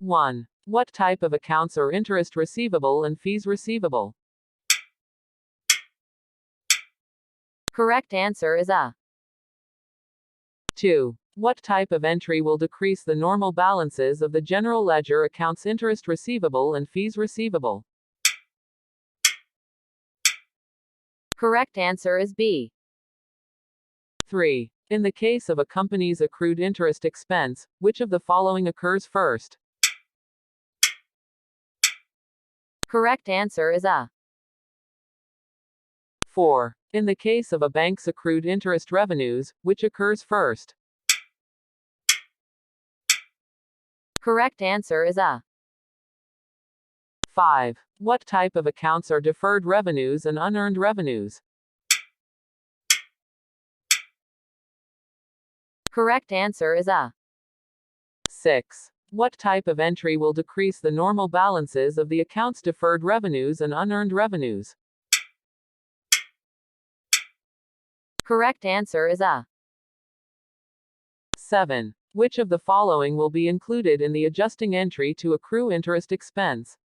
1. What type of accounts are interest receivable and fees receivable? Correct answer is A. 2. What type of entry will decrease the normal balances of the general ledger accounts interest receivable and fees receivable? Correct answer is B. 3. In the case of a company's accrued interest expense, which of the following occurs first? Correct answer is A. 4. In the case of a bank's accrued interest revenues, which occurs first? Correct answer is A. 5. What type of accounts are deferred revenues and unearned revenues? Correct answer is A. 6. What type of entry will decrease the normal balances of the account's deferred revenues and unearned revenues? Correct answer is A. 7. Which of the following will be included in the adjusting entry to accrue interest expense?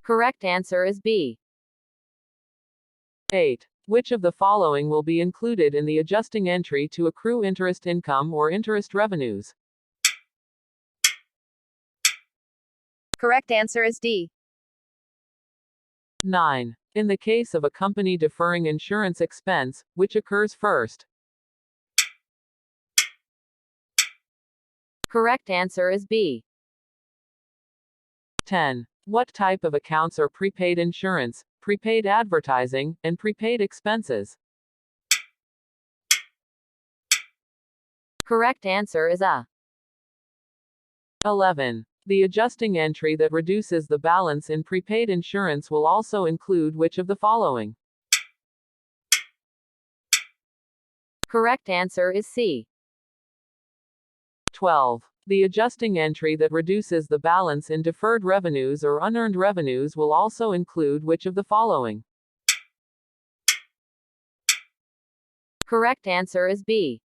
Correct answer is B. 8. Which of the following will be included in the adjusting entry to accrue interest income or interest revenues? Correct answer is D. 9. In the case of a company deferring insurance expense, which occurs first? Correct answer is B. 10. What type of accounts are prepaid insurance, prepaid advertising, and prepaid expenses? Correct answer is A. 11. The adjusting entry that reduces the balance in prepaid insurance will also include which of the following? Correct answer is C. 12. The adjusting entry that reduces the balance in deferred revenues or unearned revenues will also include which of the following? Correct answer is B.